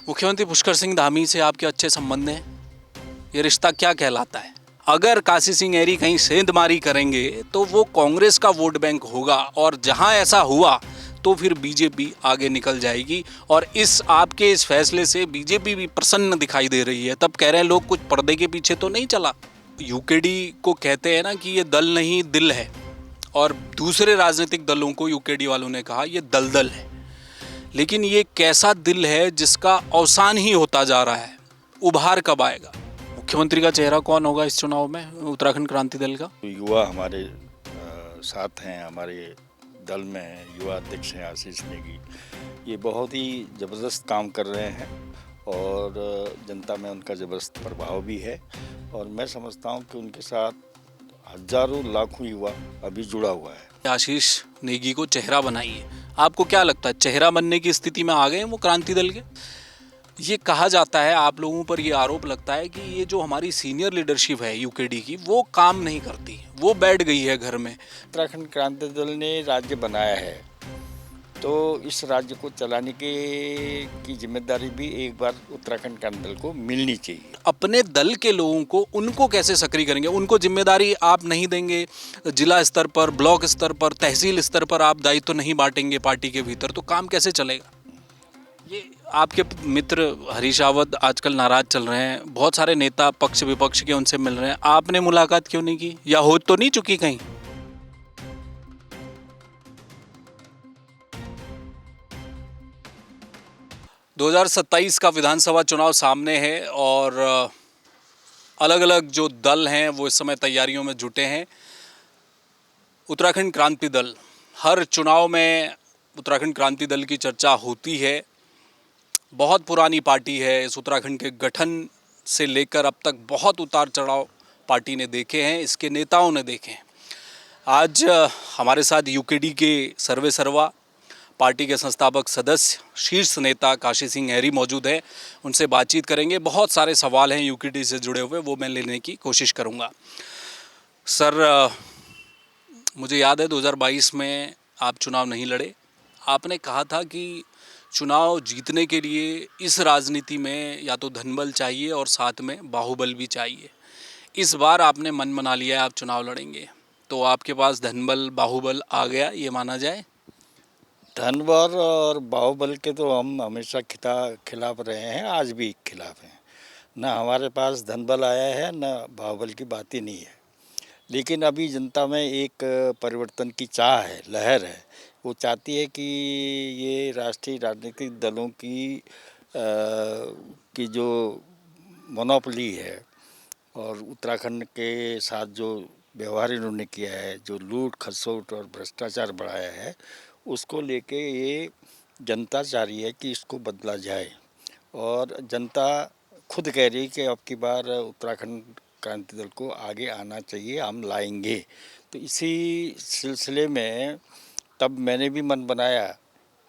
मुख्यमंत्री पुष्कर सिंह धामी से आपके अच्छे संबंध हैं। ये रिश्ता क्या कहलाता है? अगर काशी सिंह एरी कहीं सेंधमारी करेंगे तो वो कांग्रेस का वोट बैंक होगा, और जहां ऐसा हुआ तो फिर बीजेपी आगे निकल जाएगी। और आपके इस फैसले से बीजेपी भी प्रसन्न दिखाई दे रही है। तब कह रहे हैं लोग कुछ पर्दे के पीछे तो नहीं चला। यूकेडी को कहते हैं ना कि ये दल नहीं दिल है, और दूसरे राजनीतिक दलों को यूकेडी वालों ने कहा ये दलदल है। लेकिन ये कैसा दिल है जिसका अवसान ही होता जा रहा है? उभार कब आएगा? मुख्यमंत्री का चेहरा कौन होगा इस चुनाव में उत्तराखंड क्रांति दल का? युवा हमारे साथ हैं, हमारे दल में हैं, युवा अध्यक्ष हैं आशीष नेगी। ये बहुत ही ज़बरदस्त काम कर रहे हैं और जनता में उनका ज़बरदस्त प्रभाव भी है। और मैं समझता हूँ कि उनके साथ हजारों लाखों युवा अभी जुड़ा हुआ है। आशीष नेगी को चेहरा बनाइए। आपको क्या लगता है, चेहरा बनने की स्थिति में आ गए हैं वो क्रांति दल के? ये कहा जाता है, आप लोगों पर ये आरोप लगता है कि ये जो हमारी सीनियर लीडरशिप है यूकेडी की, वो काम नहीं करती, वो बैठ गई है घर में। उत्तराखंड क्रांति दल ने राज्य बनाया है तो इस राज्य को चलाने की जिम्मेदारी भी एक बार उत्तराखंड क्रांति दल को मिलनी चाहिए। अपने दल के लोगों को, उनको कैसे सक्रिय करेंगे? उनको जिम्मेदारी आप नहीं देंगे? जिला स्तर पर, ब्लॉक स्तर पर, तहसील स्तर पर आप दायित्व नहीं बांटेंगे पार्टी के भीतर, तो काम कैसे चलेगा? ये आपके मित्र हरीश रावत आजकल नाराज चल रहे हैं, बहुत सारे नेता पक्ष विपक्ष के उनसे मिल रहे हैं, आपने मुलाकात क्यों नहीं की? या हो तो नहीं चुकी कहीं? दो 2027 का विधानसभा चुनाव सामने है और अलग अलग जो दल हैं वो इस समय तैयारियों में जुटे हैं। उत्तराखंड क्रांति दल, हर चुनाव में उत्तराखंड क्रांति दल की चर्चा होती है। बहुत पुरानी पार्टी है। इस उत्तराखंड के गठन से लेकर अब तक बहुत उतार चढ़ाव पार्टी ने देखे हैं, इसके नेताओं ने देखे हैं। आज हमारे साथ यूकेडी के सर्वे सर्वा पार्टी के संस्थापक सदस्य, शीर्ष नेता काशी सिंह एरी मौजूद है। उनसे बातचीत करेंगे। बहुत सारे सवाल हैं यूकेडी से जुड़े हुए, वो मैं लेने की कोशिश करूंगा। सर, मुझे याद है 2022 में आप चुनाव नहीं लड़े। आपने कहा था कि चुनाव जीतने के लिए इस राजनीति में या तो धनबल चाहिए और साथ में बाहुबल भी चाहिए। इस बार आपने मन बना लिया है आप चुनाव लड़ेंगे, तो आपके पास धनबल बाहुबल आ गया, ये माना जाए? धनबल और बाहुबल के तो हम हमेशा खिलाफ रहे हैं, आज भी खिलाफ हैं। न हमारे पास धनबल आया है, न बाहुबल की बात ही नहीं है। लेकिन अभी जनता में एक परिवर्तन की चाह है, लहर है। वो चाहती है कि ये राष्ट्रीय राजनीतिक दलों की जो मोनोपोली है और उत्तराखंड के साथ जो व्यवहार इन्होंने किया है, जो लूट खसोट और भ्रष्टाचार बढ़ाया है, उसको लेके ये जनता चाह रही है कि इसको बदला जाए। और जनता खुद कह रही है कि अब की बार उत्तराखंड क्रांति दल को आगे आना चाहिए, हम लाएंगे। तो इसी सिलसिले में तब मैंने भी मन बनाया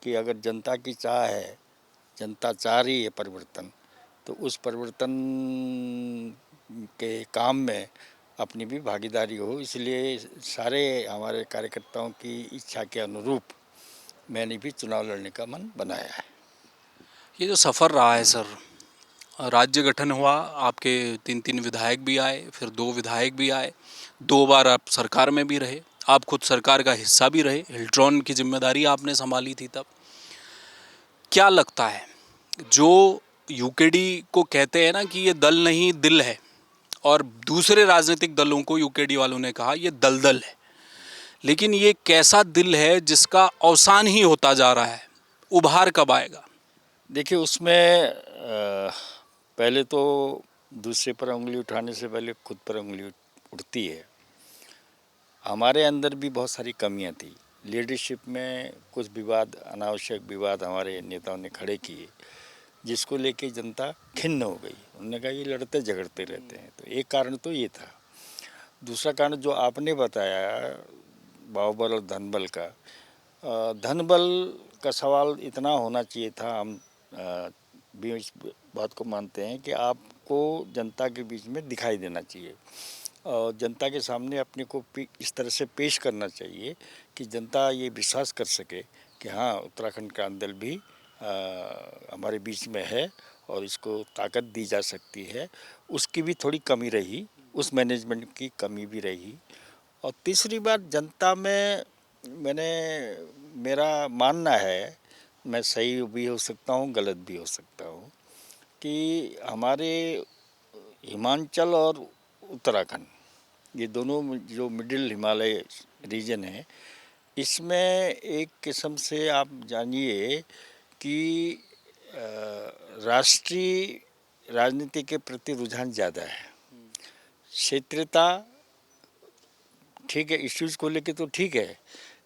कि अगर जनता की चाह है, जनता चाह रही है परिवर्तन, तो उस परिवर्तन के काम में अपनी भी भागीदारी हो। इसलिए सारे हमारे कार्यकर्ताओं की इच्छा के अनुरूप मैंने भी चुनाव लड़ने का मन बनाया है। ये जो सफ़र रहा है सर, राज्य गठन हुआ, आपके 3 विधायक भी आए, फिर 2 विधायक भी आए, 2 बार आप सरकार में भी रहे, आप खुद सरकार का हिस्सा भी रहे, हिल्ट्रॉन की जिम्मेदारी आपने संभाली थी तब। क्या लगता है, जो यूकेडी को कहते हैं ना कि ये दल नहीं दिल है, और दूसरे राजनीतिक दलों को यूकेडी वालों ने कहा ये दलदल है, लेकिन ये कैसा दिल है जिसका अवसान ही होता जा रहा है? उभार कब आएगा? देखिए, उसमें पहले तो दूसरे पर उंगली उठाने से पहले खुद पर उंगली उठती है। हमारे अंदर भी बहुत सारी कमियां थी। लीडरशिप में कुछ विवाद, अनावश्यक विवाद हमारे नेताओं ने खड़े किए, जिसको लेके जनता खिन्न हो गई। उन्होंने कहा ये लड़ते झगड़ते रहते हैं। तो एक कारण तो ये था। दूसरा कारण जो आपने बताया बाहुबल और धनबल का, धनबल का सवाल इतना होना चाहिए था। हम भी इस बात को मानते हैं कि आपको जनता के बीच में दिखाई देना चाहिए और जनता के सामने अपने को इस तरह से पेश करना चाहिए कि जनता ये विश्वास कर सके कि हाँ, उत्तराखंड क्रांति दल भी हमारे बीच में है और इसको ताकत दी जा सकती है, उसकी भी थोड़ी कमी रही, उस मैनेजमेंट की कमी भी रही। और तीसरी बात, जनता में मैंने मेरा मानना है, मैं सही भी हो सकता हूँ, गलत भी हो सकता हूँ, कि हमारे हिमाचल और उत्तराखंड, ये दोनों जो मिडिल हिमालय रीजन है, इसमें एक किस्म से आप जानिए कि राष्ट्रीय राजनीति के प्रति रुझान ज़्यादा है। क्षेत्रीयता ठीक है, इश्यूज़ को लेके तो ठीक है,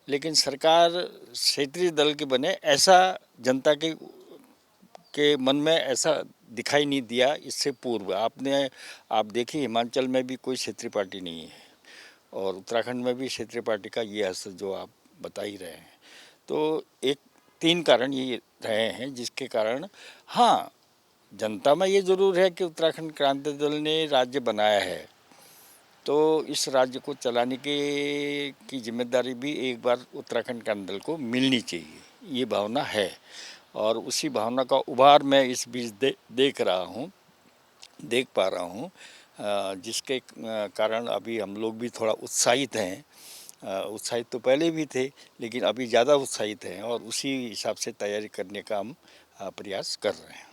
लेकिन सरकार क्षेत्रीय दल के बने, ऐसा जनता के मन में ऐसा दिखाई नहीं दिया इससे पूर्व। आप देखिए, हिमाचल में भी कोई क्षेत्रीय पार्टी नहीं है और उत्तराखंड में भी क्षेत्रीय पार्टी का ये असर जो आप बता ही रहे हैं। तो एक 3 कारण ये रहे हैं जिसके कारण, हाँ, जनता में ये ज़रूर है कि उत्तराखंड क्रांति दल ने राज्य बनाया है, तो इस राज्य को चलाने की जिम्मेदारी भी एक बार उत्तराखंड क्रांति दल को मिलनी चाहिए, ये भावना है। और उसी भावना का उभार मैं इस बीच देख पा रहा हूँ, जिसके कारण अभी हम लोग भी थोड़ा उत्साहित हैं। उत्साहित तो पहले भी थे, लेकिन अभी ज़्यादा उत्साहित हैं और उसी हिसाब से तैयारी करने का हम प्रयास कर रहे हैं।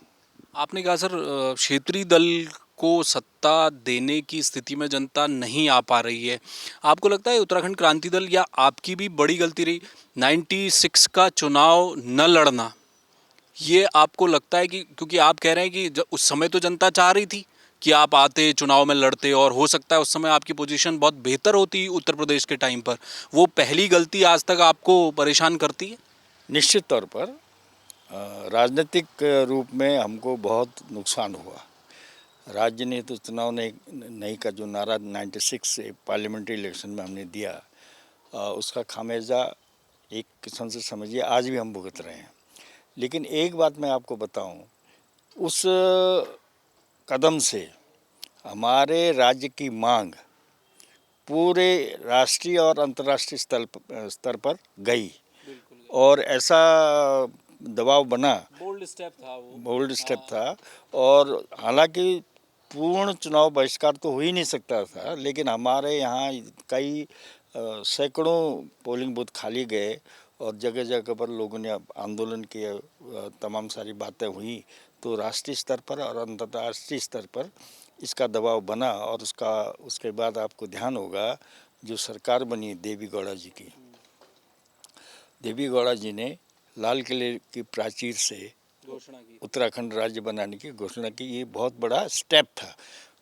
आपने कहा सर, क्षेत्रीय दल को सत्ता देने की स्थिति में जनता नहीं आ पा रही है। आपको लगता है उत्तराखंड क्रांति दल या आपकी भी बड़ी गलती रही 96 का चुनाव न लड़ना? ये आपको लगता है कि क्योंकि आप कह रहे हैं कि उस समय तो जनता चाह रही थी कि आप आते, चुनाव में लड़ते, और हो सकता है उस समय आपकी पोजीशन बहुत बेहतर होती उत्तर प्रदेश के टाइम पर, वो पहली गलती आज तक आपको परेशान करती है? निश्चित तौर पर राजनीतिक रूप में हमको बहुत नुकसान हुआ। राज्य ने तो चुनाव नहीं का जो नारा 96 से पार्लियामेंट्री इलेक्शन में हमने दिया, उसका खामियाजा एक किस्म से समझिए आज भी हम भुगत रहे हैं। लेकिन एक बात मैं आपको बताऊं, उस कदम से हमारे राज्य की मांग पूरे राष्ट्रीय और अंतर्राष्ट्रीय स्तर पर गई और ऐसा दबाव बना, बोल्ड स्टेप था वो। बोल्ड स्टेप था। और हालांकि पूर्ण चुनाव बहिष्कार तो हो ही नहीं सकता था, लेकिन हमारे यहाँ कई सैकड़ों पोलिंग बूथ खाली गए और जगह जगह पर लोगों ने आंदोलन किए, तमाम सारी बातें हुई। तो राष्ट्रीय स्तर पर और अंतर्राष्ट्रीय स्तर पर इसका दबाव बना और उसके बाद आपको ध्यान होगा, जो सरकार बनी देवी गौड़ा जी की, देवी गौड़ा जी ने लाल किले की प्राचीर से घोषणा की, उत्तराखंड राज्य बनाने की घोषणा की। ये बहुत बड़ा स्टेप था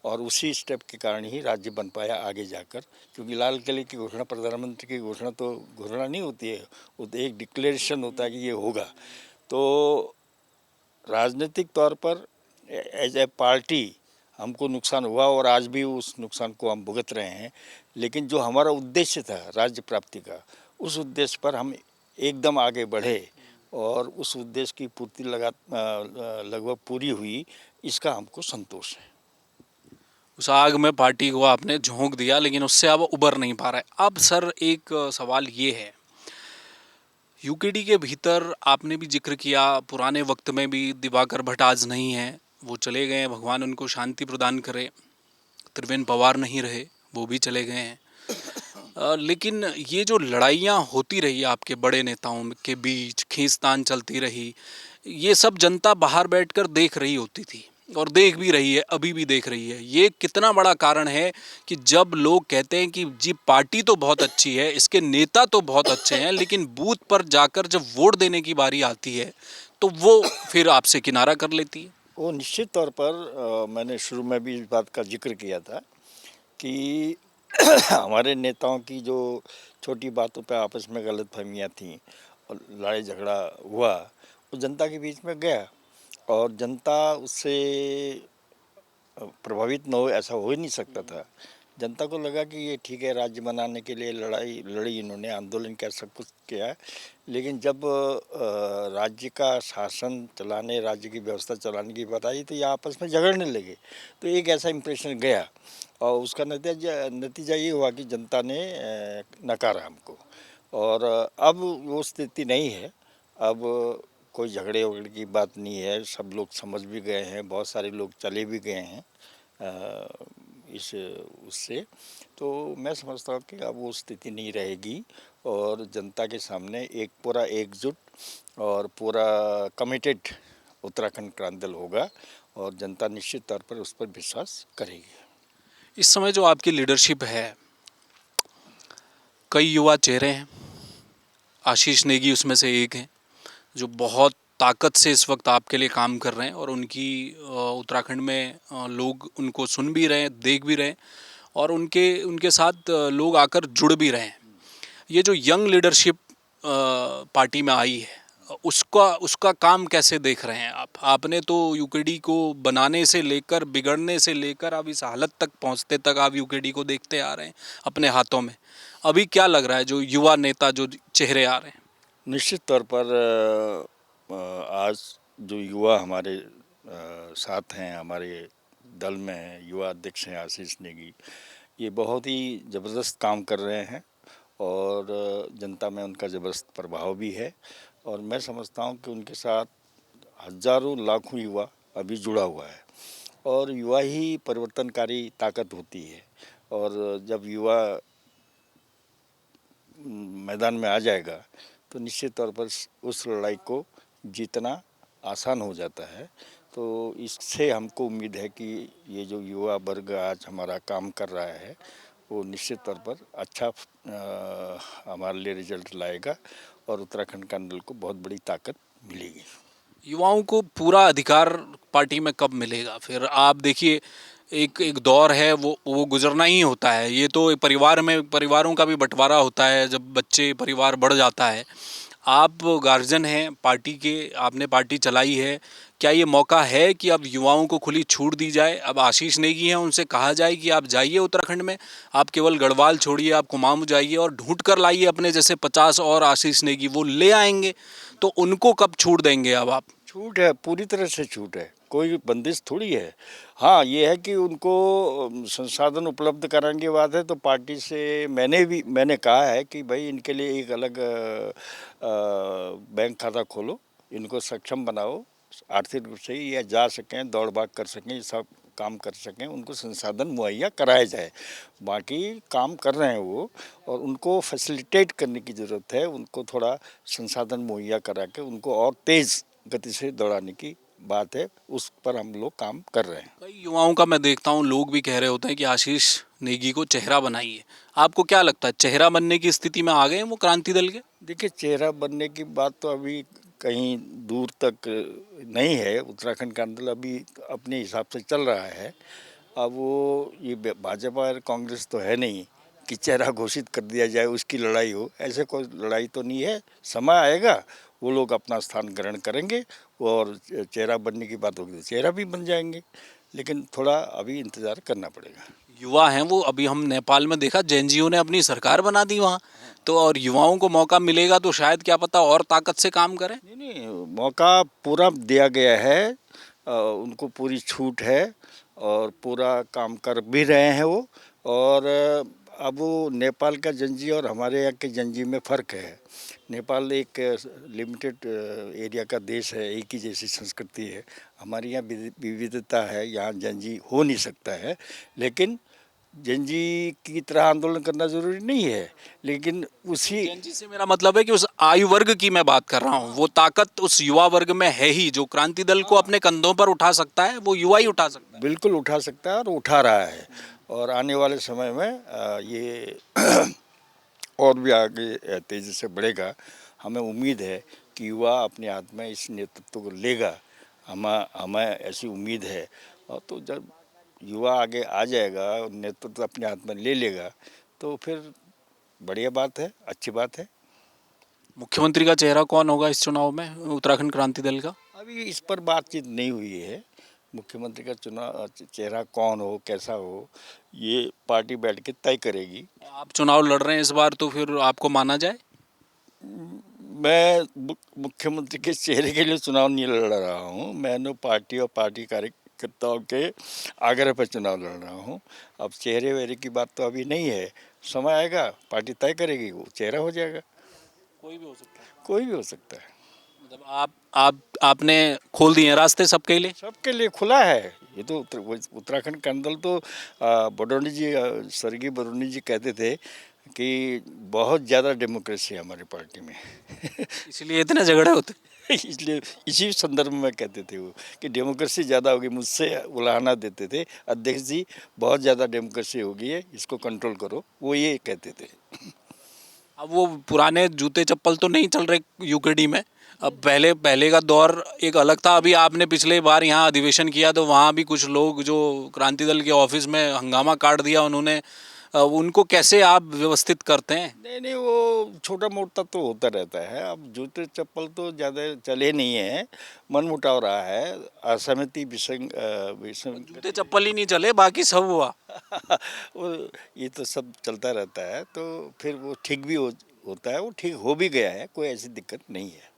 और उसी स्टेप के कारण ही राज्य बन पाया आगे जाकर, क्योंकि लाल किले की घोषणा, प्रधानमंत्री की घोषणा तो घोषणा नहीं होती है, वो तो एक डिक्लेरेशन होता है कि ये होगा। तो राजनीतिक तौर पर एज ए पार्टी हमको नुकसान हुआ और आज भी उस नुकसान को हम भुगत रहे हैं। लेकिन जो हमारा उद्देश्य था राज्य प्राप्ति का, उस उद्देश्य पर हम एकदम आगे बढ़े और उस उद्देश्य की पूर्ति लगभग पूरी हुई, इसका हमको संतोष है। उस आग में पार्टी को आपने झोंक दिया, लेकिन उससे अब उबर नहीं पा रहा है। अब सर एक सवाल ये है, यूकेडी के भीतर आपने भी जिक्र किया, पुराने वक्त में भी दिवाकर भट्ट आज नहीं है, वो चले गए हैं, भगवान उनको शांति प्रदान करे। त्रिवेंद्र पवार नहीं रहे, वो भी चले गए हैं। लेकिन ये जो लड़ाइयाँ होती रही आपके बड़े नेताओं के बीच, खींचतान चलती रही, ये सब जनता बाहर बैठकर देख रही होती थी और देख भी रही है, अभी भी देख रही है। ये कितना बड़ा कारण है कि जब लोग कहते हैं कि जी पार्टी तो बहुत अच्छी है, इसके नेता तो बहुत अच्छे हैं, लेकिन बूथ पर जाकर जब वोट देने की बारी आती है तो वो फिर आपसे किनारा कर लेती है? वो निश्चित तौर पर मैंने शुरू में भी इस बात का जिक्र किया था कि हमारे नेताओं की जो छोटी बातों पे आपस में गलतफहमियां थीं और लड़ाई झगड़ा हुआ, वो जनता के बीच में गया और जनता उससे प्रभावित न हो, ऐसा हो ही नहीं सकता था। जनता को लगा कि ये ठीक है, राज्य बनाने के लिए लड़ाई लड़ी, इन्होंने आंदोलन किया, सब कुछ किया। लेकिन जब राज्य का शासन चलाने, राज्य की व्यवस्था चलाने की बात आई तो ये आपस में झगड़ने लगे। तो एक ऐसा इम्प्रेशन गया और उसका नतीजा ये हुआ कि जनता ने नकारा हमको। और अब वो स्थिति नहीं है। अब कोई झगड़े वगड़े की बात नहीं है, सब लोग समझ भी गए हैं, बहुत सारे लोग चले भी गए हैं इस उससे। तो मैं समझता हूँ कि अब वो स्थिति नहीं रहेगी और जनता के सामने एक पूरा एकजुट और पूरा कमिटेड उत्तराखंड क्रांति दल होगा और जनता निश्चित तौर पर उस पर विश्वास करेगी। इस समय जो आपकी लीडरशिप है, कई युवा चेहरे हैं, आशीष नेगी उसमें से एक हैं जो बहुत ताकत से इस वक्त आपके लिए काम कर रहे हैं और उनकी उत्तराखंड में लोग उनको सुन भी रहे हैं, देख भी रहे हैं और उनके उनके साथ लोग आकर जुड़ भी रहे हैं। ये जो यंग लीडरशिप पार्टी में आई है, उसका उसका काम कैसे देख रहे हैं आप? आपने तो यूकेडी को बनाने से लेकर, बिगड़ने से लेकर अब इस हालत तक पहुंचते तक आप यूकेडी को देखते आ रहे हैं अपने हाथों में। अभी क्या लग रहा है जो युवा नेता जो चेहरे आ रहे हैं? निश्चित तौर पर आज जो युवा हमारे साथ हैं, हमारे दल में हैं, युवा अध्यक्ष हैं आशीष नेगी, ये बहुत ही ज़बरदस्त काम कर रहे हैं और जनता में उनका ज़बरदस्त प्रभाव भी है और मैं समझता हूँ कि उनके साथ हज़ारों लाखों युवा अभी जुड़ा हुआ है और युवा ही परिवर्तनकारी ताकत होती है और जब युवा मैदान में आ जाएगा तो निश्चित तौर पर उस लड़ाई को जीतना आसान हो जाता है। तो इससे हमको उम्मीद है कि ये जो युवा वर्ग आज हमारा काम कर रहा है वो निश्चित तौर पर अच्छा हमारे लिए रिजल्ट लाएगा और उत्तराखंड का दल को बहुत बड़ी ताकत मिलेगी। युवाओं को पूरा अधिकार पार्टी में कब मिलेगा? फिर आप देखिए, एक एक दौर है वो गुजरना ही होता है। ये तो एक परिवार में परिवारों का भी बंटवारा होता है, जब बच्चे परिवार बढ़ जाता है। आप गार्जियन हैं पार्टी के, आपने पार्टी चलाई है, क्या ये मौका है कि अब युवाओं को खुली छूट दी जाए? अब आशीष नेगी हैं, उनसे कहा जाए कि आप जाइए उत्तराखंड में, आप केवल गढ़वाल छोड़िए, आप कुमाऊं जाइए और ढूंढ कर लाइए अपने जैसे 50 और आशीष नेगी, वो ले आएंगे। तो उनको कब छूट देंगे अब आप? छूट है, पूरी तरह से छूट है, कोई बंदिश थोड़ी है। हाँ, ये है कि उनको संसाधन उपलब्ध कराने की बात है तो पार्टी से मैंने कहा है कि भाई इनके लिए एक अलग बैंक खाता खोलो, इनको सक्षम बनाओ, आर्थिक रूप से ये जा सकें, दौड़ भाग कर सकें, ये सब काम कर सकें, उनको संसाधन मुहैया कराया जाए। बाकी काम कर रहे हैं वो और उनको फैसिलिटेट करने की ज़रूरत है, उनको थोड़ा संसाधन मुहैया करा के उनको और तेज़ गति से दौड़ाने की बात है, उस पर हम लोग काम कर रहे हैं। कई युवाओं का मैं देखता हूँ, लोग भी कह रहे होते हैं कि आशीष नेगी को चेहरा बनाइए। आपको क्या लगता है, चेहरा बनने की स्थिति में आ गए हैं वो क्रांति दल के? देखिए, चेहरा बनने की बात तो अभी कहीं दूर तक नहीं है। उत्तराखंड का आंदोलन अभी अपने हिसाब से चल रहा है। अब वो ये भाजपा और कांग्रेस तो है नहीं कि चेहरा घोषित कर दिया जाए, उसकी लड़ाई हो, ऐसे कोई लड़ाई तो नहीं है। समय आएगा, वो लोग अपना स्थान ग्रहण करेंगे और चेहरा बनने की बात होगी तो चेहरा भी बन जाएंगे, लेकिन थोड़ा अभी इंतज़ार करना पड़ेगा। युवा हैं वो, अभी हम नेपाल में देखा जेएनजीओ ने अपनी सरकार बना दी वहाँ। तो और युवाओं को मौका मिलेगा तो शायद क्या पता और ताकत से काम करें। नहीं नहीं, मौका पूरा दिया गया है, उनको पूरी छूट है और पूरा काम कर भी रहे हैं वो। और अब वो नेपाल का जंजी और हमारे यहाँ के जंजी में फ़र्क है। नेपाल एक लिमिटेड एरिया का देश है, एक ही जैसी संस्कृति है। हमारे यहाँ विविधता है, यहाँ जंजी हो नहीं सकता है, लेकिन जंजी की तरह आंदोलन करना ज़रूरी नहीं है, लेकिन उसी जेएनजी से मेरा मतलब है कि उस आयु वर्ग की मैं बात कर रहा हूँ, वो ताकत उस युवा वर्ग में है ही, जो क्रांति दल को अपने कंधों पर उठा सकता है, वो युवा ही उठा सकता है। बिल्कुल उठा सकता है और उठा रहा है और आने वाले समय में ये और भी आगे तेज़ी से बढ़ेगा। हमें उम्मीद है कि युवा अपने हाथ में इस नेतृत्व को लेगा, हमें हमें ऐसी उम्मीद है। और तो जब युवा आगे आ जाएगा और नेतृत्व अपने हाथ में ले लेगा तो फिर बढ़िया बात है, अच्छी बात है। मुख्यमंत्री का चेहरा कौन होगा इस चुनाव में उत्तराखंड क्रांति दल का? अभी इस पर बातचीत नहीं हुई है। मुख्यमंत्री का चुनाव चेहरा कौन हो, कैसा हो, ये पार्टी बैठ के तय करेगी। आप चुनाव लड़ रहे हैं इस बार, तो फिर आपको माना जाए? मैं मुख्यमंत्री के चेहरे के लिए चुनाव नहीं लड़ रहा हूँ, मैंने पार्टी और पार्टी कार्यकर्ताओं के आग्रह पर चुनाव लड़ रहा हूँ। अब चेहरे वेहरे की बात तो अभी नहीं है, समय आएगा, पार्टी तय करेगी, वो चेहरा हो जाएगा। कोई भी हो सकता है। कोई भी हो सकता है। मतलब आपने खोल दिए हैं रास्ते सबके लिए। सबके लिए खुला है। ये तो उत्तराखंड का अंदर तो बडोनी जी, स्वर्गीय बडोनी जी कहते थे कि बहुत ज़्यादा डेमोक्रेसी है हमारी पार्टी में। इसलिए इतने झगड़े होते। इसलिए इसी संदर्भ में कहते थे वो कि डेमोक्रेसी ज़्यादा होगी, मुझसे उलाहना देते थे अध्यक्ष जी, बहुत ज़्यादा डेमोक्रेसी हो गई है, इसको कंट्रोल करो, वो ये कहते थे। अब वो पुराने जूते चप्पल तो नहीं चल रहे यूकेडी में। अब पहले पहले का दौर एक अलग था। अभी आपने पिछले बार यहाँ अधिवेशन किया तो वहाँ भी कुछ लोग जो क्रांति दल के ऑफिस में हंगामा काट दिया उन्होंने। उनको कैसे आप व्यवस्थित करते हैं? नहीं नहीं, वो छोटा मोटा तो होता रहता है। अब जूते चप्पल तो ज़्यादा चले नहीं है, मनमुटाव रहा है, असहमति विसंग जूते चप्पल ही नहीं चले, बाकी सब हुआ। वो ये तो सब चलता रहता है, तो फिर वो ठीक भी होता है, वो ठीक हो भी गया है, कोई ऐसी दिक्कत नहीं है।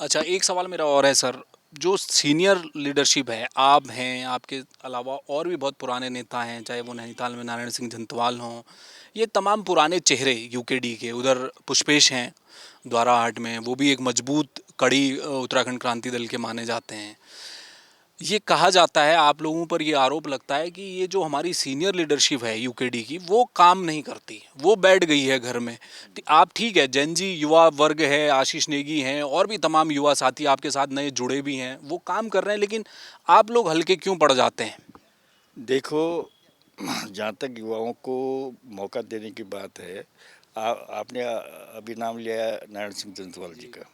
अच्छा, एक सवाल मेरा और है सर। जो सीनियर लीडरशिप है, आप हैं, आपके अलावा और भी बहुत पुराने नेता हैं, चाहे वो नैनीताल में नारायण सिंह जंतवाल हों, ये तमाम पुराने चेहरे यूकेडी के। उधर पुष्पेश हैं द्वाराहाट में, वो भी एक मजबूत कड़ी उत्तराखंड क्रांति दल के माने जाते हैं। ये कहा जाता है, आप लोगों पर ये आरोप लगता है कि ये जो हमारी सीनियर लीडरशिप है यूकेडी की, वो काम नहीं करती, वो बैठ गई है घर में। आप ठीक है, जेनजी युवा वर्ग है, आशीष नेगी हैं और भी तमाम युवा साथी आपके साथ नए जुड़े भी हैं, वो काम कर रहे हैं, लेकिन आप लोग हल्के क्यों पड़ जाते हैं? देखो, जहाँ तक युवाओं को मौका देने की बात है, आपने अभी नाम लिया नारायण सिंह जंतवाल जी का।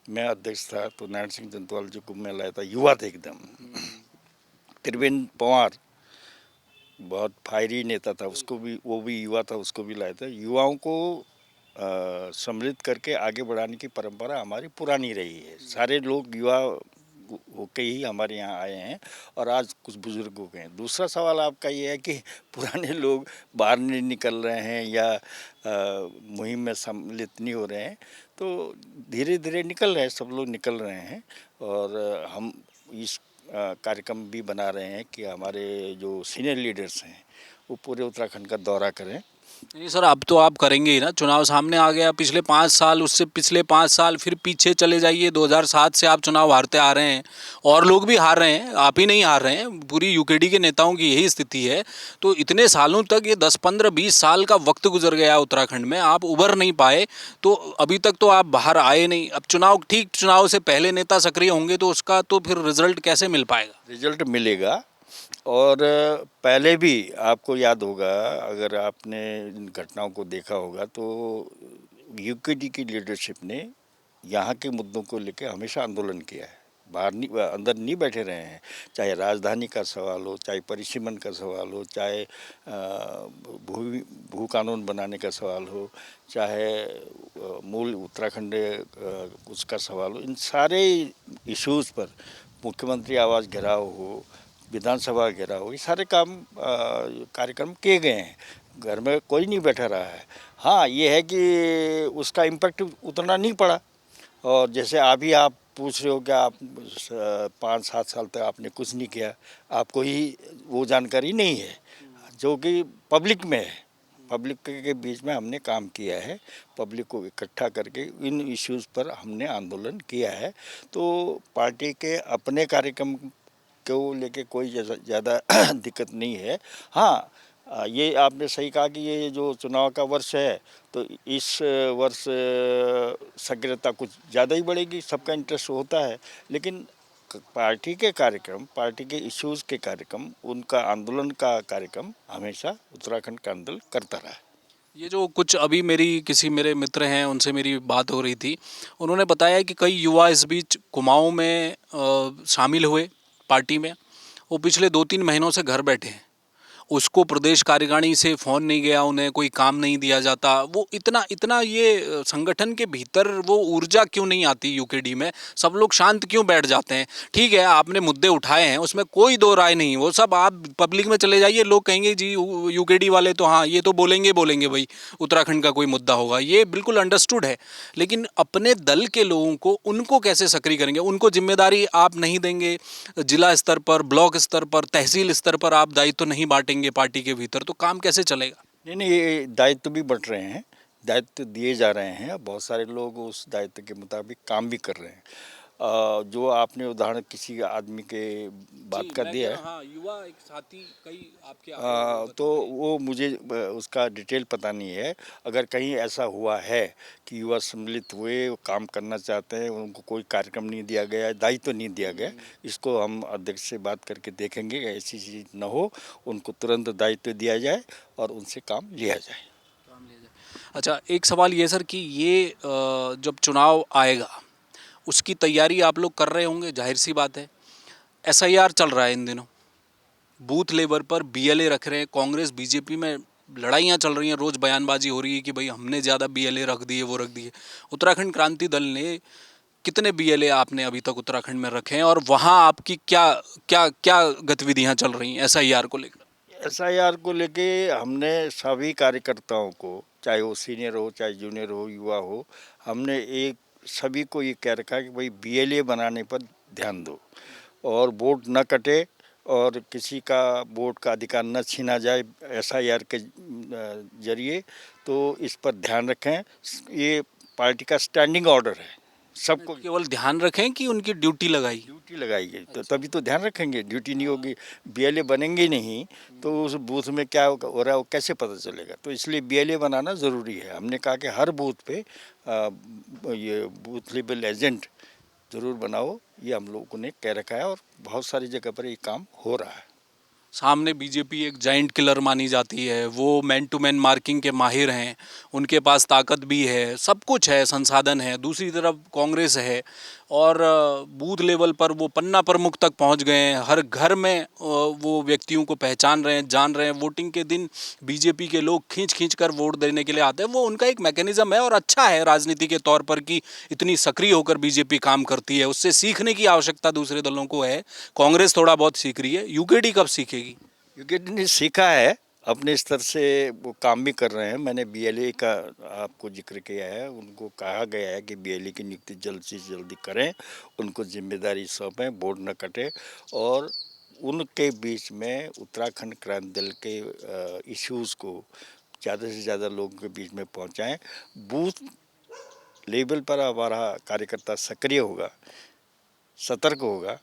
मैं अध्यक्ष था तो नारायण सिंह जंतवाल जी को मैं लाया था, युवा थे एकदम। त्रिवेंद्र पवार बहुत फायरी नेता था, उसको भी, वो भी युवा था, उसको भी लाया था। युवाओं को सम्मिलित करके आगे बढ़ाने की परंपरा हमारी पुरानी रही है। सारे लोग युवा होके ही हमारे यहाँ आए हैं और आज कुछ बुजुर्ग हो गए हैं। दूसरा सवाल आपका ये है कि पुराने लोग बाहर नहीं निकल रहे हैं या मुहिम में सम्मिलित नहीं हो रहे हैं, तो धीरे धीरे निकल रहे हैं, सब लोग निकल रहे हैं। और हम इस कार्यक्रम भी बना रहे हैं कि हमारे जो सीनियर लीडर्स हैं वो पूरे उत्तराखंड का दौरा करें। नहीं सर, अब तो आप करेंगे ही ना। चुनाव सामने आ गया, पिछले 5 साल, उससे पिछले 5 साल, फिर पीछे चले जाइए, 2007 से आप चुनाव हारते आ रहे हैं और लोग भी हार रहे हैं, आप ही नहीं हार रहे हैं, पूरी यूकेडी के नेताओं की यही स्थिति है। तो इतने सालों तक, ये 10-15-20 साल का वक्त गुजर गया उत्तराखंड में, आप उभर नहीं पाए, तो अभी तक तो आप बाहर आए नहीं। अब चुनाव, ठीक चुनाव से पहले नेता सक्रिय होंगे तो उसका तो फिर रिजल्ट कैसे मिल पाएगा? रिजल्ट मिलेगा। और पहले भी आपको याद होगा, अगर आपने इन घटनाओं को देखा होगा, तो यूकेडी की लीडरशिप ने यहाँ के मुद्दों को लेकर हमेशा आंदोलन किया है। बाहर नहीं, अंदर नहीं बैठे रहे हैं। चाहे राजधानी का सवाल हो, चाहे परिसीमन का सवाल हो, चाहे भू कानून बनाने का सवाल हो, चाहे मूल उत्तराखंड उसका सवाल हो, इन सारे इश्यूज़ पर मुख्यमंत्री आवास घेराव हो, विधानसभा घेराव हो, ये सारे कार्यक्रम किए गए हैं। घर में कोई नहीं बैठा रहा है। हाँ, ये है कि उसका इम्पैक्ट उतना नहीं पड़ा। और जैसे अभी आप पूछ रहे हो कि आप 5-7 साल तक आपने कुछ नहीं किया, आपको ही वो जानकारी नहीं है जो कि पब्लिक में है। पब्लिक के बीच में हमने काम किया है, पब्लिक को इकट्ठा करके इन इश्यूज़ पर हमने आंदोलन किया है। तो पार्टी के अपने कार्यक्रम को लेके कोई ज़्यादा दिक्कत नहीं है। हाँ, ये आपने सही कहा कि ये जो चुनाव का वर्ष है, तो इस वर्ष सक्रियता कुछ ज़्यादा ही बढ़ेगी, सबका इंटरेस्ट होता है। लेकिन पार्टी के कार्यक्रम, पार्टी के इश्यूज़ के कार्यक्रम, उनका आंदोलन का कार्यक्रम हमेशा उत्तराखंड का आंदोलन करता रहा है। ये जो कुछ अभी मेरे मित्र हैं, उनसे मेरी बात हो रही थी, उन्होंने बताया कि कई युवा इस बीच कुमाऊं में शामिल हुए पार्टी में। वो पिछले 2-3 महीनों से घर बैठे हैं, उसको प्रदेश कार्यकारिणी से फ़ोन नहीं गया, उन्हें कोई काम नहीं दिया जाता। वो इतना इतना ये संगठन के भीतर वो ऊर्जा क्यों नहीं आती यूकेडी में? सब लोग शांत क्यों बैठ जाते हैं? ठीक है, आपने मुद्दे उठाए हैं, उसमें कोई दो राय नहीं, वो सब आप पब्लिक में चले जाइए, लोग कहेंगे जी यूकेडी वाले तो हाँ, ये तो बोलेंगे बोलेंगे भाई उत्तराखंड का कोई मुद्दा होगा, ये बिल्कुल अंडरस्टूड है। लेकिन अपने दल के लोगों को, उनको कैसे सक्रिय करेंगे? उनको जिम्मेदारी आप नहीं देंगे, जिला स्तर पर, ब्लॉक स्तर पर, तहसील स्तर पर आप दायित्व नहीं बांटेंगे पार्टी के भीतर, तो काम कैसे चलेगा? नहीं, ये दायित्व भी बंट रहे हैं, दायित्व दिए जा रहे हैं, बहुत सारे लोग उस दायित्व के मुताबिक काम भी कर रहे हैं। जो आपने उदाहरण किसी आदमी के बात कर दिया है, हाँ, युवा एक साथी कई आपके आए हैं, वो तो बता रहे हैं। वो मुझे उसका डिटेल पता नहीं है। अगर कहीं ऐसा हुआ है कि युवा सम्मिलित हुए, वो काम करना चाहते हैं, उनको कोई कार्यक्रम नहीं दिया गया है, दायित्व नहीं दिया गया, इसको हम अध्यक्ष से बात करके देखेंगे कि ऐसी चीज़ न हो, उनको तुरंत दायित्व दिया जाए और उनसे काम लिया जाए। काम ले जाए। अच्छा, एक सवाल ये सर कि ये जब चुनाव आएगा उसकी तैयारी आप लोग कर रहे होंगे, जाहिर सी बात है। एसआईआर चल रहा है इन दिनों, बूथ लेवल पर बीएलए रख रहे हैं, कांग्रेस बीजेपी में लड़ाइयाँ चल रही हैं, रोज बयानबाजी हो रही है कि भाई हमने ज़्यादा बीएलए रख दिए, वो रख दिए। उत्तराखंड क्रांति दल ने कितने बीएलए आपने अभी तक उत्तराखंड में रखे हैं, और वहाँ आपकी क्या क्या क्या गतिविधियाँ चल रही हैं एसआईआर को लेकर? एसआईआर को लेके हमने सभी कार्यकर्ताओं को, चाहे वो सीनियर हो, चाहे जूनियर हो, युवा हो, हमने एक सभी को ये कह रखा है कि भाई बीएलए बनाने पर ध्यान दो और वोट न कटे और किसी का वोट का अधिकार न छीना जाए एसआईआर के जरिए। तो इस पर ध्यान रखें। ये पार्टी का स्टैंडिंग ऑर्डर है सबको। केवल ध्यान रखें कि उनकी ड्यूटी लगाई? ड्यूटी लगाई गई तो तभी तो ध्यान रखेंगे। ड्यूटी नहीं होगी, बीएलए बनेंगे ही नहीं, तो उस बूथ में क्या हो रहा है वो कैसे पता चलेगा। तो इसलिए बीएलए बनाना ज़रूरी है। हमने कहा कि हर बूथ पे ये बूथ लेवल एजेंट ज़रूर बनाओ, ये हम लोगों ने कह रखा है और बहुत सारी जगह पर ये काम हो रहा है। सामने बीजेपी एक जाइंट किलर मानी जाती है, वो मैन टू मैन मार्किंग के माहिर हैं, उनके पास ताकत भी है, सब कुछ है, संसाधन है। दूसरी तरफ कांग्रेस है और बूथ लेवल पर वो पन्ना प्रमुख तक पहुंच गए हैं, हर घर में वो व्यक्तियों को पहचान रहे हैं, जान रहे हैं। वोटिंग के दिन बीजेपी के लोग खींच खींच कर वोट देने के लिए आते हैं। वो उनका एक मैकेनिज्म है और अच्छा है राजनीति के तौर पर कि इतनी सक्रिय होकर बीजेपी काम करती है। उससे सीखने की आवश्यकता दूसरे दलों को है। कांग्रेस थोड़ा बहुत सीख रही है, यूकेडी कब सीखेगी? यूकेडी ने सीखा है, अपने स्तर से वो काम भी कर रहे हैं। मैंने बीएलए का आपको जिक्र किया है, उनको कहा गया है कि बीएलए की नियुक्ति जल्द से जल्दी करें, उनको जिम्मेदारी सौंपें, वोट न कटे और उनके बीच में उत्तराखंड क्रांति दल के इश्यूज़ को ज़्यादा से ज़्यादा लोगों के बीच में पहुंचाएं। बूथ लेवल पर हमारा कार्यकर्ता सक्रिय होगा, सतर्क होगा,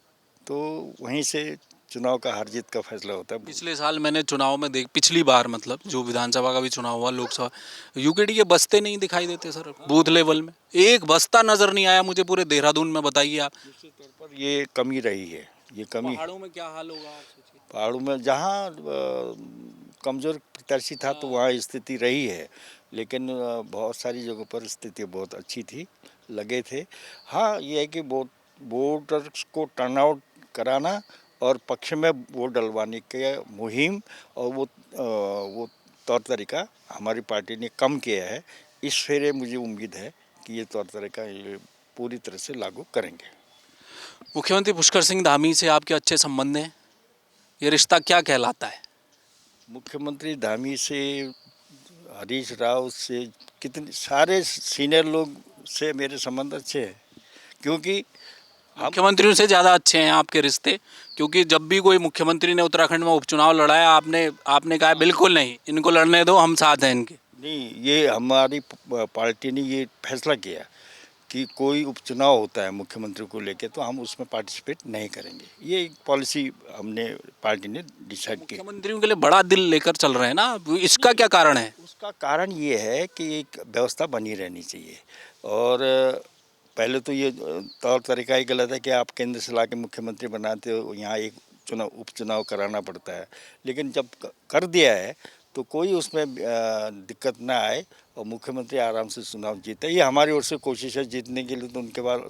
तो वहीं से चुनाव का हार जीत का फैसला होता है। पिछले साल मैंने चुनाव में पिछली बार मतलब जो विधानसभा का भी चुनाव हुआ, लोकसभा, यूकेडी के बस्ते नहीं दिखाई देते सर बूथ लेवल में। एक बस्ता नजर नहीं आया मुझे पूरे देहरादून में, बताइए आप। निश्चित तौर पर ये कमी रही है, ये कमी। पहाड़ों में क्या हाल होगा आप सोचिए। पहाड़ों में जहाँ कमज़ोर प्रत्याशी था तो वहाँ स्थिति रही है, लेकिन बहुत सारी जगहों पर स्थिति बहुत अच्छी थी, लगे थे। हाँ, ये है कि वोटर्स को टर्नआउट कराना और पक्ष में वोट डलवाने के मुहिम और वो तौर तरीका हमारी पार्टी ने कम किया है। इस फेरे मुझे उम्मीद है कि ये तौर तरीका ये पूरी तरह से लागू करेंगे। मुख्यमंत्री पुष्कर सिंह धामी से आपके अच्छे संबंध हैं, ये रिश्ता क्या कहलाता है? मुख्यमंत्री धामी से, हरीश राव से, कितने सारे सीनियर लोग से मेरे संबंध अच्छे हैं, क्योंकि हम मुख्यमंत्रियों से ज़्यादा अच्छे हैं आपके रिश्ते? क्योंकि जब भी कोई मुख्यमंत्री ने उत्तराखंड में उपचुनाव लड़ाया, आपने आपने कहा बिल्कुल नहीं, इनको लड़ने दो, हम साथ हैं इनके। नहीं, ये हमारी पार्टी ने ये फैसला किया कि कोई उपचुनाव होता है मुख्यमंत्री को लेके तो हम उसमें पार्टिसिपेट नहीं करेंगे। ये एक पॉलिसी हमने पार्टी ने डिसाइड की। मुख्यमंत्रियों के लिए बड़ा दिल लेकर चल रहे हैं ना, इसका क्या कारण है? उसका कारण ये है कि एक व्यवस्था बनी रहनी चाहिए और पहले तो ये तौर तरीका ही गलत है कि आप केंद्र से ला के मुख्यमंत्री बनाते हो, यहाँ एक उपचुनाव कराना पड़ता है। लेकिन जब कर दिया है तो कोई उसमें दिक्कत ना आए और मुख्यमंत्री आराम से चुनाव जीते। ये हमारी ओर से कोशिश है। जीतने के लिए तो उनके पास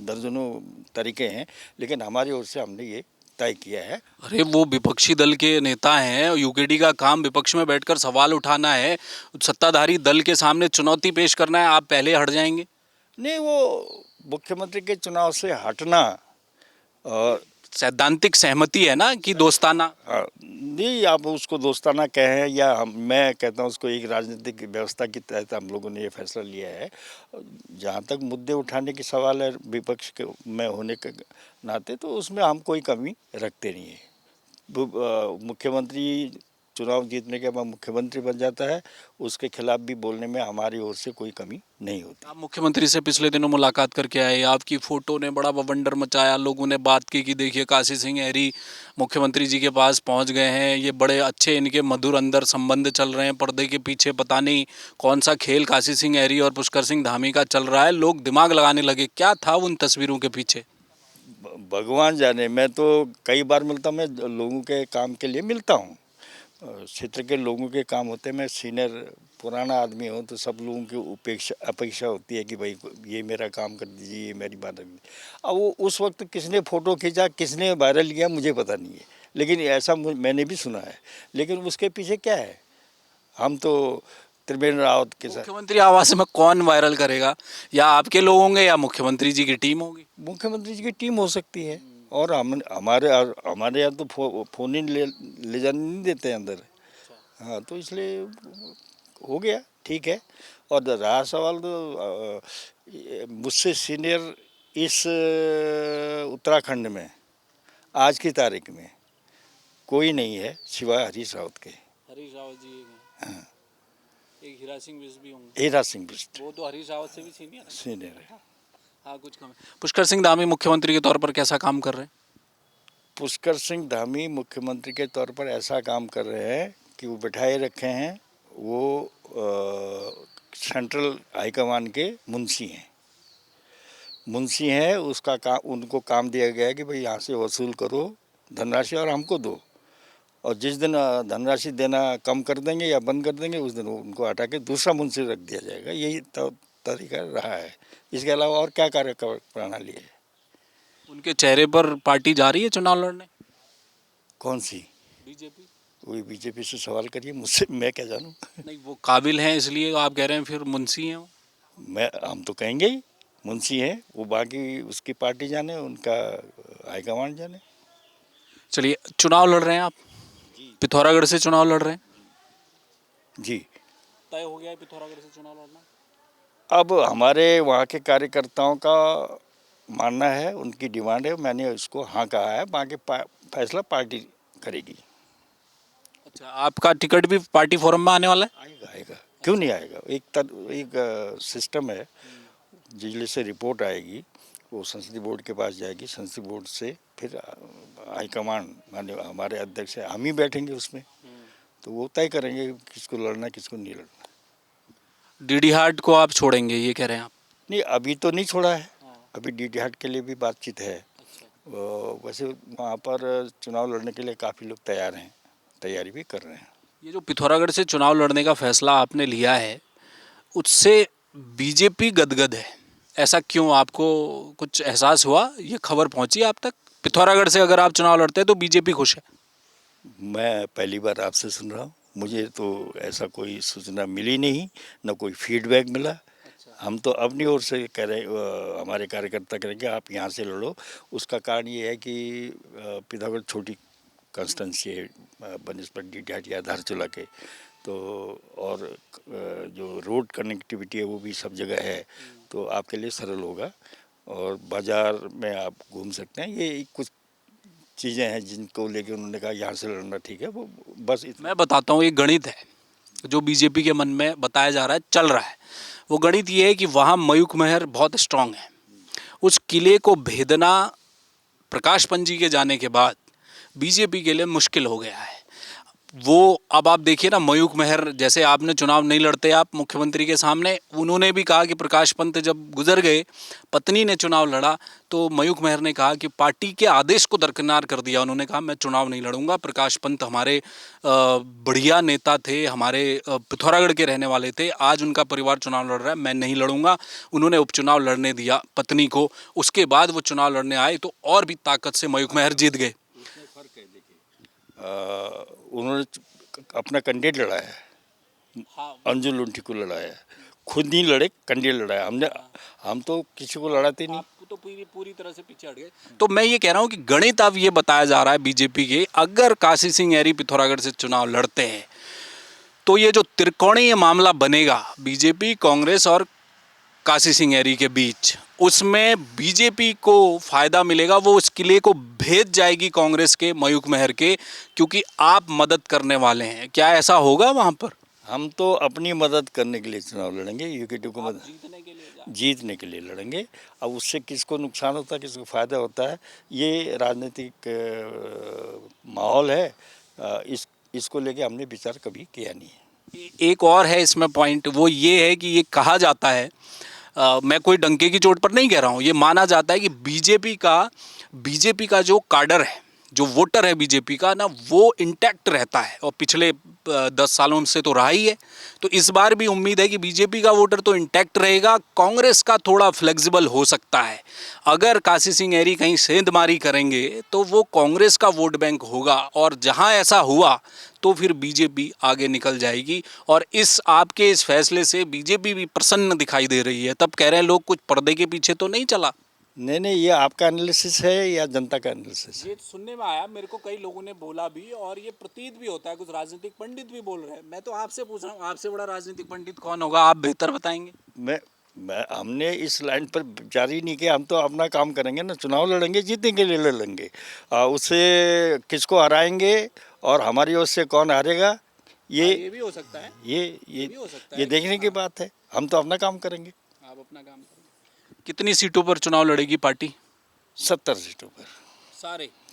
दर्जनों तरीके हैं, लेकिन हमारी ओर से हमने ये तय किया है। अरे वो विपक्षी दल के नेता हैं, यूकेडी का काम विपक्ष में बैठकर सवाल उठाना है, सत्ताधारी दल के सामने चुनौती पेश करना है, आप पहले हट जाएंगे? नहीं, वो मुख्यमंत्री के चुनाव से हटना और सैद्धांतिक सहमति है ना कि दोस्ताना? नहीं, आप उसको दोस्ताना कहें या मैं कहता हूँ उसको एक राजनीतिक व्यवस्था के तहत हम लोगों ने ये फैसला लिया है। जहाँ तक मुद्दे उठाने की सवाल है विपक्ष के में होने के नाते, तो उसमें हम कोई कमी रखते नहीं है। मुख्यमंत्री चुनाव जीतने के बाद मुख्यमंत्री बन जाता है, उसके खिलाफ भी बोलने में हमारी ओर से कोई कमी नहीं होती। आप मुख्यमंत्री से पिछले दिनों मुलाकात करके आए, आपकी फ़ोटो ने बड़ा बवंडर मचाया, लोगों ने बात की कि देखिए काशी सिंह हैरी मुख्यमंत्री जी के पास पहुंच गए हैं, ये बड़े अच्छे इनके मधुर अंदर संबंध चल रहे हैं, पर्दे के पीछे पता नहीं कौन सा खेल काशी सिंह हैरी और पुष्कर सिंह धामी का चल रहा है, लोग दिमाग लगाने लगे। क्या था उन तस्वीरों के पीछे? भगवान जाने, मैं तो कई बार मिलता, मैं लोगों के काम के लिए मिलता हूँ, क्षेत्र के लोगों के काम होते हैं। मैं सीनियर पुराना आदमी हूँ, तो सब लोगों की अपेक्षा होती है कि भाई ये मेरा काम कर दीजिए, ये मेरी बात रख दीजिए। अब वो उस वक्त किसने फ़ोटो खींचा, किसने वायरल किया, मुझे पता नहीं है, लेकिन ऐसा मैंने भी सुना है। लेकिन उसके पीछे क्या है, हम तो त्रिवेंद्र रावत के साथ। मुख्यमंत्री आवास में कौन वायरल करेगा? या आपके लोग होंगे या मुख्यमंत्री जी की टीम होगी? मुख्यमंत्री जी की टीम हो सकती है, और हमारे हमारे यहाँ तो फ़ोन ही ले जाने नहीं देते हैं अंदर। हाँ, तो इसलिए हो गया, ठीक है। और रहा सवाल तो मुझसे सीनियर इस उत्तराखंड में आज की तारीख में कोई नहीं है सिवाय हरीश रावत के। हरीश रावत जी हाँ, एक हीरा सिंह बिष्ट भी होंगे। हीरा सिंह बिष्ट वो तो हरीश रावत से भी सीनियर है। हाँ, कुछ कम है। पुष्कर सिंह धामी मुख्यमंत्री के तौर पर कैसा काम कर रहे हैं? पुष्कर सिंह धामी मुख्यमंत्री के तौर पर ऐसा काम कर रहे हैं कि वो बिठाए रखे हैं, वो सेंट्रल हाईकमान के मुंशी हैं। उसका काम, उनको काम दिया गया है कि भाई यहाँ से वसूल करो धनराशि और हमको दो, और जिस दिन धनराशि देना कम कर देंगे या बंद कर देंगे, उस दिन उनको हटा के दूसरा मुंशी रख दिया जाएगा। यही तरीका रहा है। इसके अलावा और क्या कार्य प्रणाली है? उनके चेहरे पर पार्टी जा रही है चुनाव लड़ने? कौन सी? बीजेपी? वही बीजेपी से सवाल करिए, मुझसे मैं क्या जानूँ। नहीं, वो काबिल हैं इसलिए आप कह रहे हैं, फिर मुंशी हैं वो? हम तो कहेंगे ही मुंशी हैं वो, बाकी उसकी पार्टी जाने, उनका हाईकमांड जाने। चलिए, चुनाव लड़ रहे हैं आप, पिथौरागढ़ से चुनाव लड़ रहे हैं, जी। तय हो गया है पिथौरागढ़ से चुनाव लड़ना? अब हमारे वहाँ के कार्यकर्ताओं का मानना है, उनकी डिमांड है, मैंने उसको हाँ कहा है, बाकी फैसला पार्टी करेगी। अच्छा, आपका टिकट भी पार्टी फोरम में आने वाला है? आएगा, क्यों नहीं आएगा। एक सिस्टम है, जिले से रिपोर्ट आएगी, वो संसदीय बोर्ड के पास जाएगी, संसदीय बोर्ड से फिर हाईकमांड माने हमारे अध्यक्ष है, हम ही बैठेंगे उसमें, तो वो तय करेंगे किसको लड़ना किसको नहीं लड़ना। डीडी हार्ट को आप छोड़ेंगे ये कह रहे हैं आप? नहीं, अभी तो नहीं छोड़ा है, अभी डीडी हाट के लिए भी बातचीत है। वैसे वहाँ पर चुनाव लड़ने के लिए काफ़ी लोग तैयार हैं, तैयारी भी कर रहे हैं। ये जो पिथौरागढ़ से चुनाव लड़ने का फैसला आपने लिया है, उससे बीजेपी गदगद है, ऐसा क्यों? आपको कुछ एहसास हुआ? ये खबर पहुंची आप तक? पिथौरागढ़ से अगर आप चुनाव लड़ते हैं तो बीजेपी खुश है? मैं पहली बार आपसे सुन रहा हूँ, मुझे तो ऐसा कोई सूचना मिली नहीं, न कोई फीडबैक मिला। हम तो अपनी ओर से कह रहे, हमारे कार्यकर्ता कह रहे कि आप यहाँ से लड़ो। उसका कारण ये है कि पिथौरागढ़ छोटी कंस्टेंसी है बनिस्पत डीडी या धारचूला के, तो और जो रोड कनेक्टिविटी है वो भी सब जगह है, तो आपके लिए सरल होगा और बाज़ार में आप घूम सकते हैं। ये कुछ चीज़ें हैं जिनको लेके उन्होंने कहा यहाँ से लड़ना ठीक है, वो बस मैं बताता हूँ, ये गणित है जो बीजेपी के मन में बताया जा रहा है, चल रहा है। वो गणित ये है कि वहाँ मयूख महर बहुत स्ट्रांग है, उस किले को भेदना प्रकाश पंजी के जाने के बाद बीजेपी के लिए मुश्किल हो गया है। वो अब आप देखिए ना, मयूख महर जैसे आपने चुनाव नहीं लड़ते आप मुख्यमंत्री के सामने, उन्होंने भी कहा कि प्रकाश पंत जब गुजर गए, पत्नी ने चुनाव लड़ा, तो मयूख महर ने कहा कि पार्टी के आदेश को दरकिनार कर दिया। उन्होंने कहा मैं चुनाव नहीं लड़ूंगा, प्रकाश पंत हमारे बढ़िया नेता थे, हमारे पिथौरागढ़ के रहने वाले थे, आज उनका परिवार चुनाव लड़ रहा है, मैं नहीं लड़ूंगा। उन्होंने उपचुनाव लड़ने दिया पत्नी को, उसके बाद वो चुनाव लड़ने आए तो और भी ताकत से मयूख महर जीत गए। उन्होंने अपना कैंडिडेट लड़ाया है, अंजू लुंठी को लड़ाया है, खुद नहीं लड़े, कैंडिडेट लड़ाया। हम तो किसी को लड़ाते नहीं, तो पूरी तरह से पीछे हट गए। तो मैं ये कह रहा हूँ कि गणित अब ये बताया जा रहा है बीजेपी के, अगर काशी सिंह हैरी पिथौरागढ़ से चुनाव लड़ते हैं तो ये जो त्रिकोणीय मामला बनेगा बीजेपी, कांग्रेस और काशी सिंह एरी के बीच, उसमें बीजेपी को फायदा मिलेगा, वो उस किले को भेज जाएगी कांग्रेस के मयूख महर के, क्योंकि आप मदद करने वाले हैं। क्या ऐसा होगा वहां पर? हम तो अपनी मदद करने के लिए चुनाव लड़ेंगे, यूकेटी को मदद जीतने के लिए लड़ेंगे। अब उससे किसको नुकसान होता है, किसको फ़ायदा होता है, ये राजनीतिक माहौल है। इसको लेके हमने विचार कभी किया नहीं है। एक और है इसमें पॉइंट, वो ये है कि ये कहा जाता है, मैं कोई डंके की चोट पर नहीं कह रहा हूँ, ये माना जाता है कि बीजेपी का जो काडर है, जो वोटर है बीजेपी का ना, वो इंटैक्ट रहता है, और पिछले 10 सालों से तो रहा ही है। तो इस बार भी उम्मीद है कि बीजेपी का वोटर तो इंटैक्ट रहेगा, कांग्रेस का थोड़ा फ्लेक्सिबल हो सकता है। अगर काशी सिंह एरी कहीं सेंधमारी करेंगे तो वो कांग्रेस का वोट बैंक होगा, और जहां ऐसा हुआ तो फिर बीजेपी आगे निकल जाएगी। और इस आपके इस फैसले से बीजेपी भी प्रसन्न दिखाई दे रही है। तब कह रहे हैं लोग कुछ पर्दे के पीछे तो नहीं चला। नहीं, ये आपका एनालिसिस है या जनता का एनालिसिस है? ये सुनने में आया, मेरे को कई लोगों ने बोला भी, और ये प्रतीत भी होता है, कुछ राजनीतिक पंडित भी बोल रहे हैं। मैं तो आपसे पूछ रहा हूँ, आपसे बड़ा राजनीतिक पंडित कौन होगा, आप बेहतर बताएंगे। हमने इस लाइन पर विचार ही नहीं किया। हम तो अपना काम करेंगे ना, चुनाव लड़ेंगे, जीतने के लिए लड़ेंगे। उससे किसको हराएंगे और हमारी ओर से कौन हारेगा, ये भी हो सकता है, ये भी हो सकता है ये देखने की बात है। हम तो अपना काम करेंगे। आप अपना काम करेंगे। कितनी सीटों पर चुनाव लड़ेगी पार्टी? 70 सीटों पर।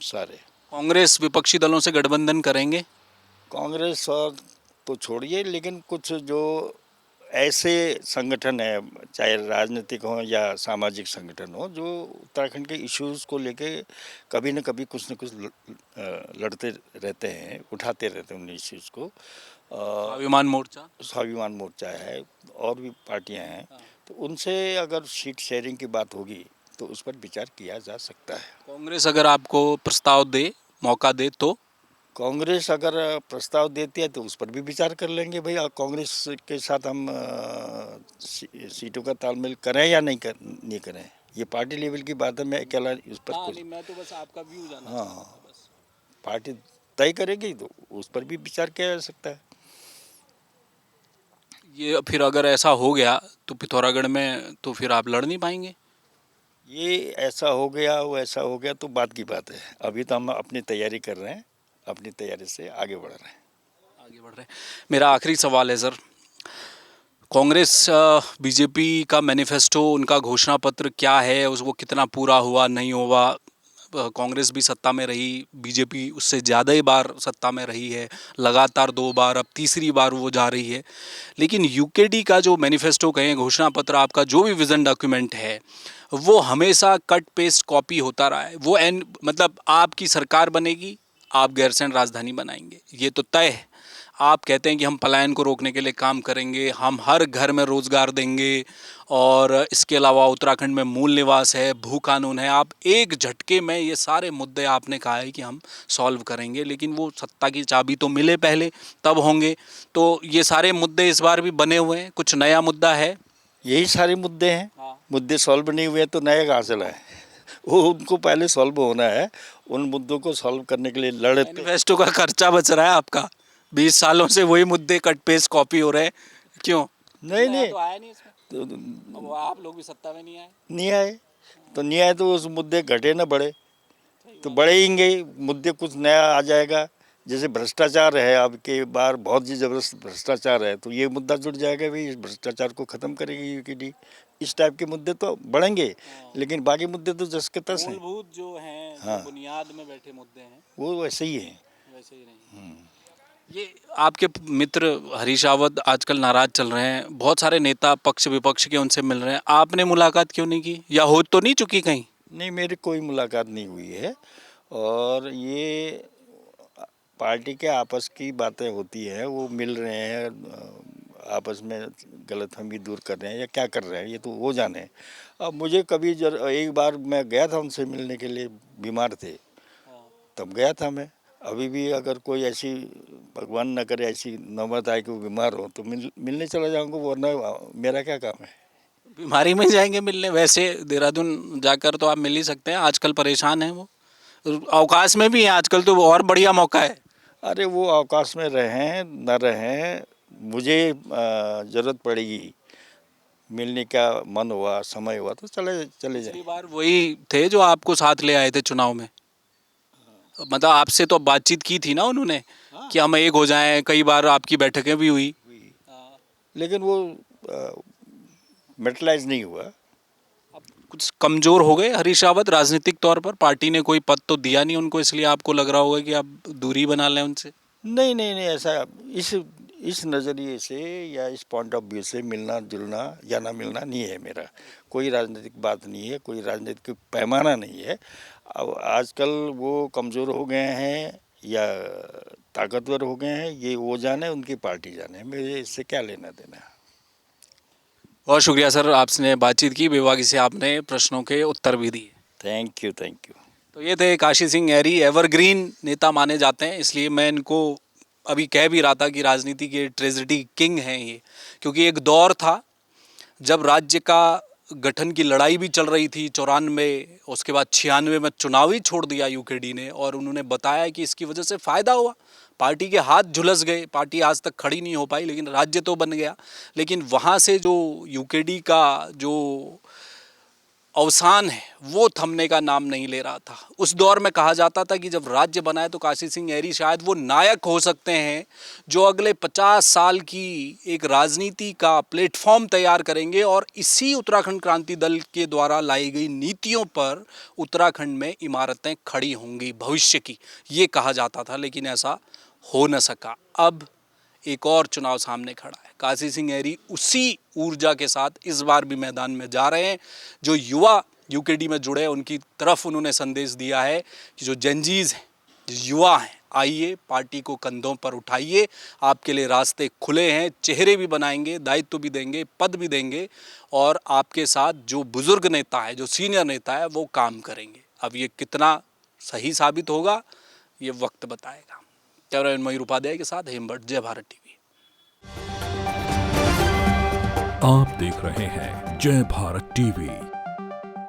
सारे कांग्रेस विपक्षी दलों से गठबंधन करेंगे? कांग्रेस और तो छोड़िए, लेकिन कुछ जो ऐसे संगठन है, चाहे राजनीतिक हो या सामाजिक संगठन हो, जो उत्तराखंड के इश्यूज़ को लेके कभी न कभी कुछ न कुछ लड़ते रहते हैं, उठाते रहते हैं उन इश्यूज़ को। स्वाभिमान मोर्चा है, और भी पार्टियां हैं। तो उनसे अगर सीट शेयरिंग की बात होगी तो उस पर विचार किया जा सकता है। कांग्रेस अगर आपको प्रस्ताव दे, मौका दे, तो कांग्रेस अगर प्रस्ताव देती है तो उस पर भी विचार कर लेंगे। भाई कांग्रेस के साथ हम सीटों का तालमेल करें या नहीं करें, ये पार्टी लेवल की बात है। मैं अकेला उस पर कुछ, मैं तो बस आपका व्यू जानना हाँ, चाहता था बस। पार्टी तय करेगी तो उस पर भी विचार किया जा सकता है। ये फिर अगर ऐसा हो गया तो पिथौरागढ़ में तो फिर आप लड़ नहीं पाएंगे। ये ऐसा हो गया, वो ऐसा हो गया तो बात की बात है। अभी तो हम अपनी तैयारी कर रहे हैं, अपनी तैयारी से आगे बढ़ रहे हैं। मेरा आखिरी सवाल है सर, कांग्रेस बीजेपी का मैनिफेस्टो, उनका घोषणा पत्र क्या है, उसको कितना पूरा हुआ नहीं हुआ? कांग्रेस भी सत्ता में रही, बीजेपी उससे ज़्यादा ही बार सत्ता में रही है, लगातार 2 बार, अब तीसरी बार वो जा रही है। लेकिन यूकेडी का जो मैनिफेस्टो कहें, घोषणा पत्र, आपका जो भी विज़न डॉक्यूमेंट है, वो हमेशा कट पेस्ट कॉपी होता रहा है। वो मतलब आपकी सरकार बनेगी, आप गैरसैंण राजधानी बनाएंगे, ये तो तय है। आप कहते हैं कि हम पलायन को रोकने के लिए काम करेंगे, हम हर घर में रोज़गार देंगे, और इसके अलावा उत्तराखंड में मूल निवास है, भू कानून है। आप एक झटके में ये सारे मुद्दे आपने कहा है कि हम सॉल्व करेंगे, लेकिन वो सत्ता की चाबी तो मिले पहले, तब होंगे। तो ये सारे मुद्दे इस बार भी बने हुए हैं, कुछ नया मुद्दा है? यही सारे मुद्दे हैं। मुद्दे सॉल्व नहीं हुए तो नए कहाँ से लाए? वो उनको पहले सॉल्व होना है। उन मुद्दों को सॉल्व करने के लिए लड़ते। मैनिफेस्टो का खर्चा बच रहा है आपका, 20 सालों से वही मुद्दे कट पेस्ट कॉपी हो रहे हैं, क्यों? नहीं तो आया नहीं इसमें, तो आप लोग भी सत्ता में नहीं आए तो उस मुद्दे घटे ना बढ़े, तो बढ़ेंगे मुद्दे, कुछ नया आ जाएगा। जैसे भ्रष्टाचार है, अब के बार बहुत ही ज़बरदस्त भ्रष्टाचार है, तो ये मुद्दा जुड़ जाएगा, भाई इस भ्रष्टाचार को ख़त्म करेगी यूकेडी। इस टाइप के मुद्दे तो बढ़ेंगे, लेकिन बाकी मुद्दे तो जस के तस हैं। मूलभूत जो हैं, हाँ, बुनियाद में बैठे मुद्दे हैं, वो वैसे ही हैं। वैसे ही नहीं। ये आपके मित्र हरीश रावत आजकल नाराज चल रहे हैं, बहुत सारे नेता पक्ष विपक्ष के उनसे मिल रहे हैं, आपने मुलाकात क्यों नहीं की, या हो तो नहीं चुकी कहीं? नहीं, मेरी कोई मुलाकात नहीं हुई है, और ये पार्टी के आपस की बातें होती हैं, वो मिल रहे हैं, आपस में गलतफहमी दूर कर रहे हैं या क्या कर रहे हैं, ये तो वो जाने। अब मुझे कभी एक बार मैं गया था उनसे मिलने के लिए, बीमार थे तब गया था मैं। अभी भी अगर कोई ऐसी, भगवान न करे, ऐसी नौबत आए कि वो बीमार हो तो मिलने चला जाऊँगा, वरना मेरा क्या काम है। बीमारी में जाएंगे मिलने? वैसे देहरादून जाकर तो आप मिल ही सकते हैं, आजकल परेशान हैं वो, अवकाश में भी हैं आजकल, तो वो और बढ़िया मौका है। अरे वो अवकाश में रहें न रहें, मुझे ज़रूरत पड़ेगी मिलने का मन हुआ, समय हुआ तो चले पिछली जाए। बार वही थे जो आपको साथ ले आए थे चुनाव में, मतलब आपसे तो बातचीत की थी ना उन्होंने कि हम एक हो जाएं, कई बार आपकी बैठकें भी हुई। लेकिन वो मेटलाइज नहीं हुआ। कुछ कमजोर हो गए हरीश रावत राजनीतिक तौर पर, पार्टी ने कोई पद तो दिया नहीं उनको, इसलिए आपको लग रहा होगा कि आप दूरी बना लें उनसे। नहीं नहीं नहीं, ऐसा इस नज़रिए से या इस पॉइंट ऑफ व्यू से मिलना जुलना या ना मिलना नहीं है मेरा। कोई राजनीतिक बात नहीं है, कोई राजनीतिक पैमाना नहीं है। अब आजकल वो कमज़ोर हो गए हैं या ताकतवर हो गए हैं, ये वो जाने, उनकी पार्टी जाने, मेरे इससे क्या लेना देना है। बहुत शुक्रिया सर, आपने बातचीत की, बेबाकी से आपने प्रश्नों के उत्तर भी दिए। Thank you, thank you. तो ये थे काशी सिंह एरी, एवरग्रीन नेता माने जाते हैं, इसलिए मैं इनको अभी कह भी रहा था कि राजनीति के ट्रेजेडी किंग हैं ये, क्योंकि एक दौर था जब राज्य का गठन की लड़ाई भी चल रही थी 94, उसके बाद 96 में चुनाव ही छोड़ दिया यूकेडी ने, और उन्होंने बताया कि इसकी वजह से फ़ायदा हुआ, पार्टी के हाथ झुलस गए, पार्टी आज तक खड़ी नहीं हो पाई, लेकिन राज्य तो बन गया। लेकिन वहाँ से जो यूकेडी का जो अवसान है वो थमने का नाम नहीं ले रहा था। उस दौर में कहा जाता था कि जब राज्य बना है तो काशी सिंह एरी शायद वो नायक हो सकते हैं जो अगले 50 साल की एक राजनीति का प्लेटफॉर्म तैयार करेंगे, और इसी उत्तराखंड क्रांति दल के द्वारा लाई गई नीतियों पर उत्तराखंड में इमारतें खड़ी होंगी भविष्य की, ये कहा जाता था। लेकिन ऐसा हो न सका। अब एक और चुनाव सामने खड़ा है, काशी सिंह एरी उसी ऊर्जा के साथ इस बार भी मैदान में जा रहे हैं। जो युवा यूकेडी में जुड़े हैं उनकी तरफ उन्होंने संदेश दिया है कि जो जेनजीज हैं, जो युवा हैं, आइए पार्टी को कंधों पर उठाइए, आपके लिए रास्ते खुले हैं, चेहरे भी बनाएंगे, दायित्व भी देंगे, पद भी देंगे, और आपके साथ जो बुजुर्ग नेता है, जो सीनियर नेता है, वो काम करेंगे। अब ये कितना सही साबित होगा ये वक्त बताएगा। कैमरामैन मयूर उपाध्याय के साथ हेमभट्ट, जय भारत टीवी। आप देख रहे हैं जय भारत टीवी।